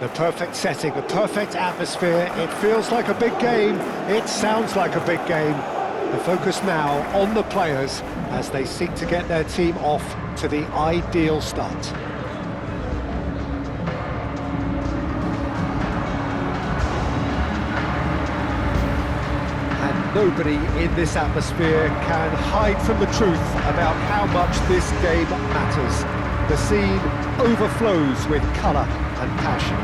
The perfect setting, the perfect atmosphere. It feels like a big game. It sounds like a big game. The focus now on the players as they seek to get their team off to the ideal start. And nobody in this atmosphere can hide from the truth about how much this game matters. The scene overflows with colour and passion.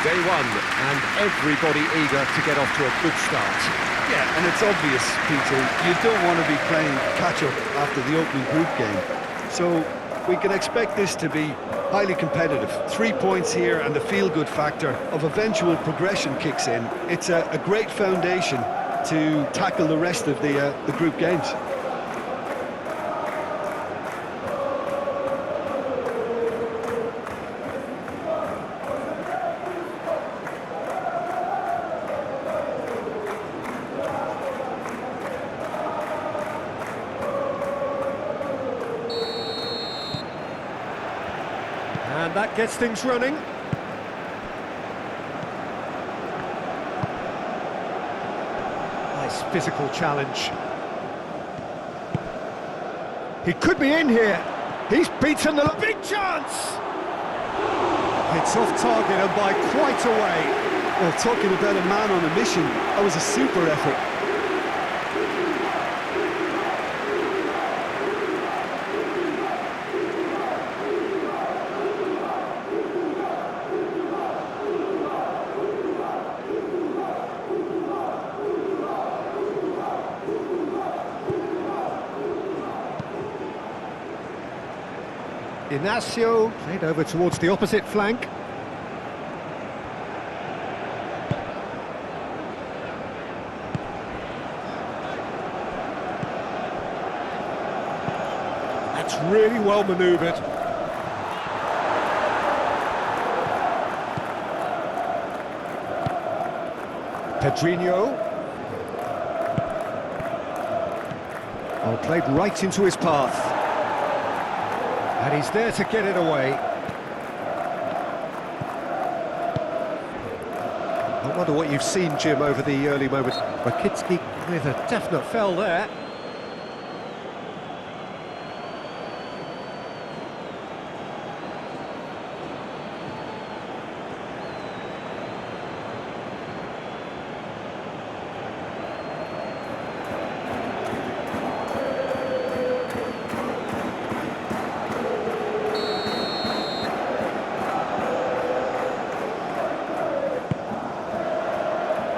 Day one, and everybody eager to get off to a good start. Yeah, and it's obvious, Peter, you don't want to be playing catch-up after the opening group game. So we can expect this to be highly competitive. 3 points here and the feel-good factor of eventual progression kicks in. It's a great foundation to tackle the rest of the group games. And that gets things running. Nice physical challenge. He could be in here. He's beaten the big chance. It's off target and by quite a way. Well, talking about a man on a mission, that was a super effort. Inacio played over towards the opposite flank. That's really well manoeuvred. Pedrinho. Oh, played right into his path. And he's there to get it away. I wonder what you've seen, Jim, over the early moments. Rakitsky with a definite fell there.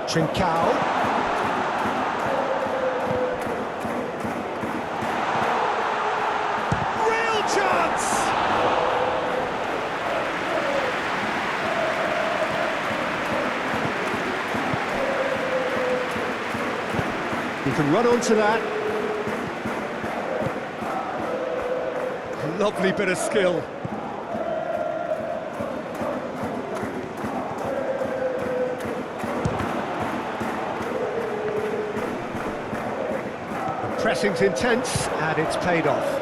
Trincao. Real chance! He can run onto that. Lovely bit of skill. Pressing's intense, and it's paid off.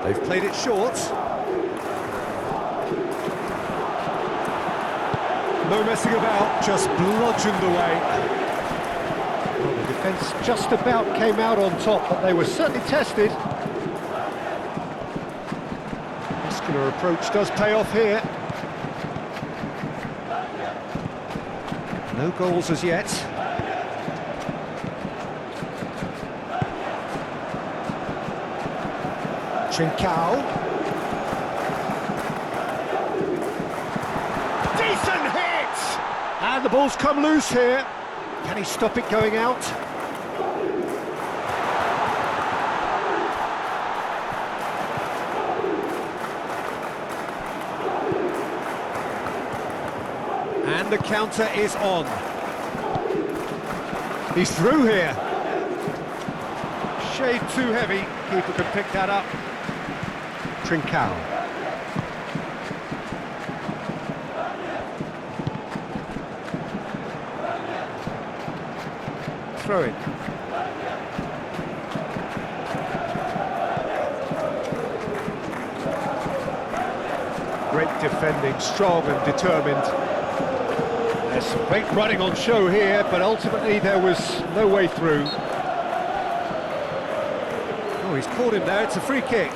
They've played it short. No messing about, just bludgeoned away. Well, the defence just about came out on top, but they were certainly tested. Muscular approach does pay off here. No goals as yet. Trincao. Decent hit! And the ball's come loose here. Can he stop it going out? And the counter is on. He's through here. Shade too heavy. Keeper can pick that up. Trincao. Throw it. Great defending, strong and determined. There's some great running on show here, but ultimately there was no way through. Oh, he's caught him there, it's a free kick.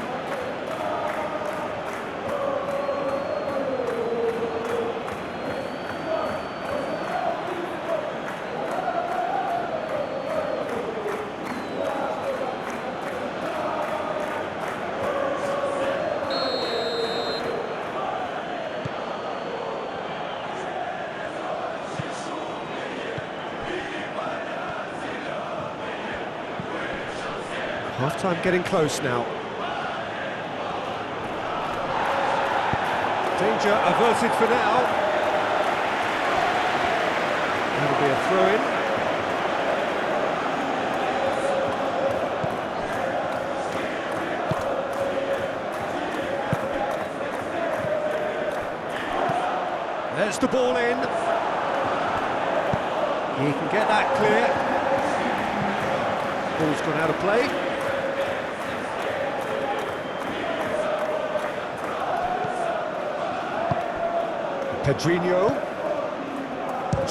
Half-time getting close now. Danger averted for now. That'll be a throw-in. There's the ball in. He can get that clear. Ball's gone out of play. Pedrinho.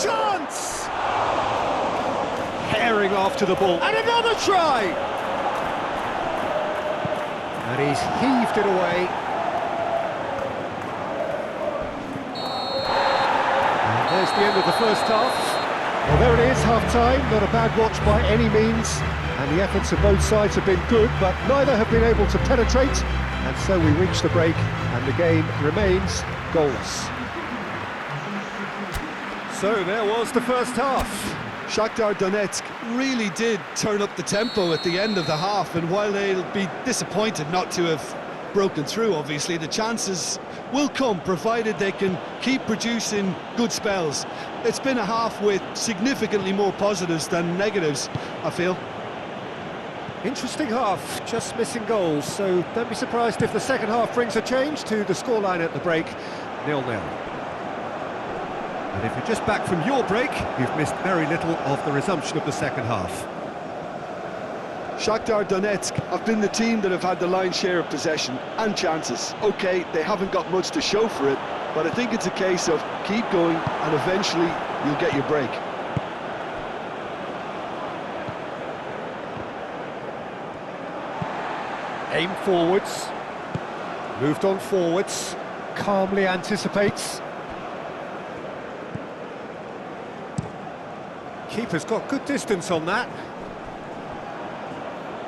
Chance! Herring after the ball. And another try! And he's heaved it away. And there's the end of the first half. Well, there it is, half-time. Not a bad watch by any means. And the efforts of both sides have been good, but neither have been able to penetrate. And so we reach the break, and the game remains goalless. So there was the first half. Shakhtar Donetsk really did turn up the tempo at the end of the half, and while they'll be disappointed not to have broken through, obviously, the chances will come, provided they can keep producing good spells. It's been a half with significantly more positives than negatives, I feel. Interesting half, just missing goals, so don't be surprised if the second half brings a change to the scoreline at the break, 0-0. And if you're just back from your break, you've missed very little of the resumption of the second half. Shakhtar Donetsk have been the team that have had the lion's share of possession and chances. OK, they haven't got much to show for it, but I think it's a case of keep going and eventually you'll get your break. Aim forwards, moved on forwards, calmly anticipates. Keeper's got good distance on that.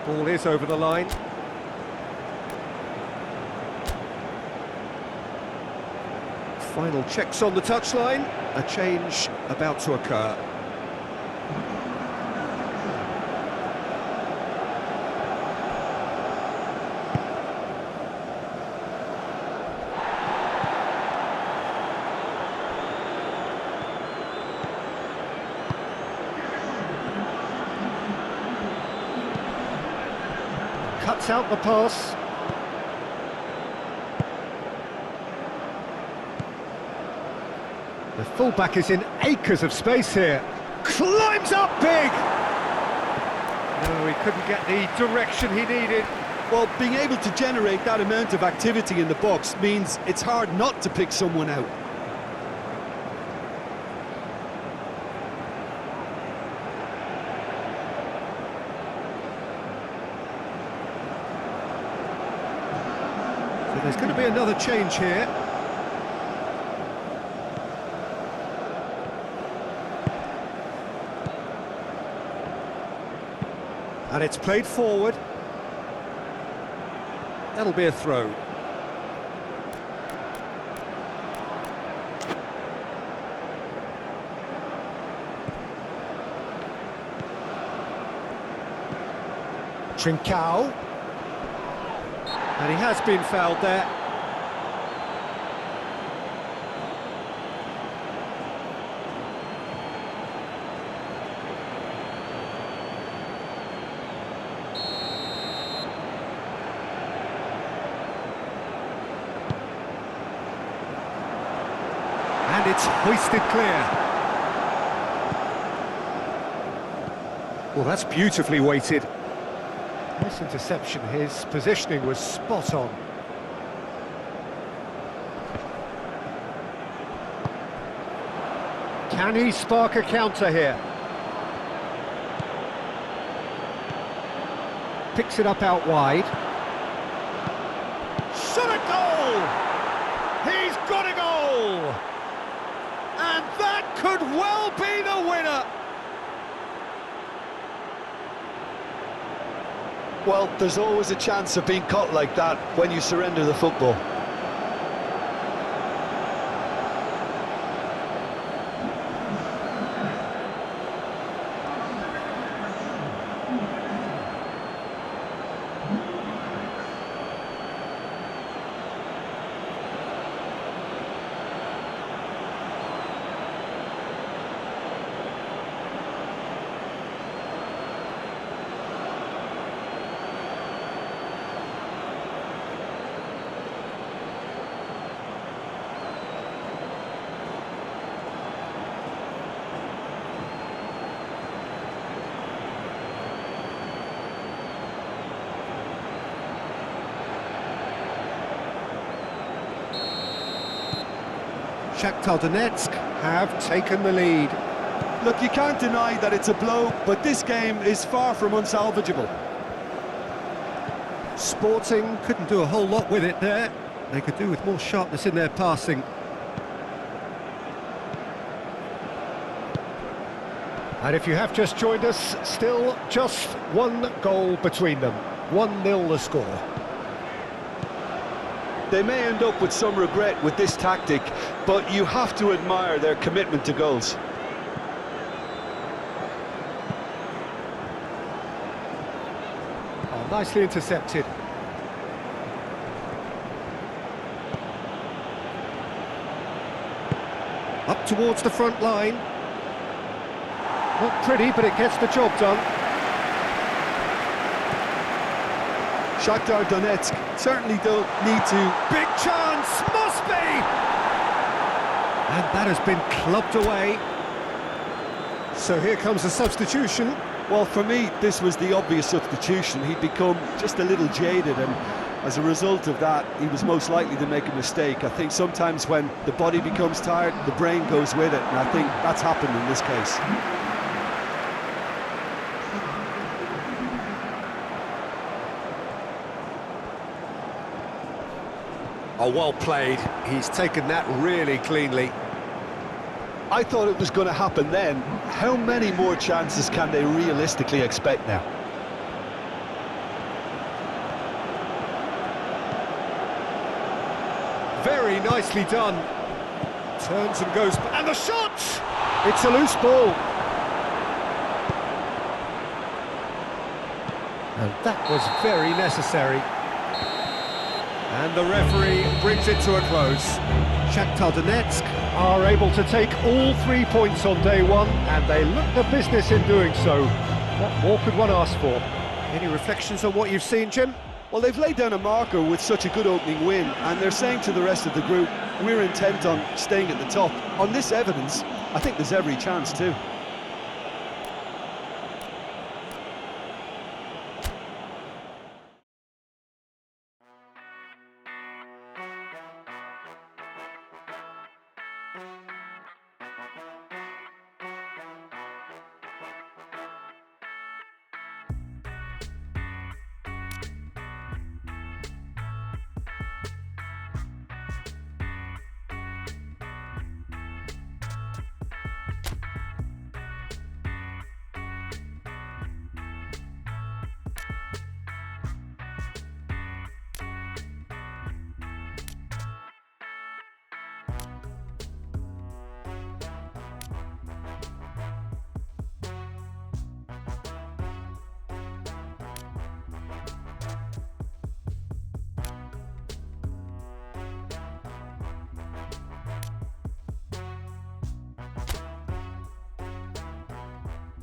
Ball is over the line. Final checks on the touchline. A change about to occur. Cuts out the pass. The fullback is in acres of space here. Climbs up big! No, he couldn't get the direction he needed. Well, being able to generate that amount of activity in the box means it's hard not to pick someone out. So there's going to be another change here. And it's played forward. That'll be a throw. Trincao. And he has been fouled there. And it's hoisted clear. Well, that's beautifully weighted. Nice interception, his positioning was spot on. Can he spark a counter here? Picks it up out wide. Shot a goal! He's got a goal! And that could well be the winner! Well, there's always a chance of being caught like that when you surrender the football. Shakhtar Donetsk have taken the lead. Look, you can't deny that it's a blow, but this game is far from unsalvageable. Sporting couldn't do a whole lot with it there. They could do with more sharpness in their passing. And if you have just joined us, still just one goal between them. 1-0 the score. They may end up with some regret with this tactic, but you have to admire their commitment to goals. Oh, nicely intercepted. Up towards the front line. Not pretty, but it gets the job done. Shakhtar Donetsk certainly don't need to. Big chance, must be! And that has been clubbed away. So here comes a substitution. Well, for me, this was the obvious substitution. He'd become just a little jaded, and as a result of that, he was most likely to make a mistake. I think sometimes when the body becomes tired, the brain goes with it, and I think that's happened in this case. Oh, well played. He's taken that really cleanly. I thought it was going to happen then. How many more chances can they realistically expect now? Very nicely done. Turns and goes, and the shot! It's a loose ball. And that was very necessary. And the referee brings it to a close. Shakhtar Donetsk are able to take all 3 points on day one, and they look the business in doing so. What more could one ask for? Any reflections on what you've seen, Jim? Well, they've laid down a marker with such a good opening win, and they're saying to the rest of the group, we're intent on staying at the top. On this evidence, I think there's every chance too.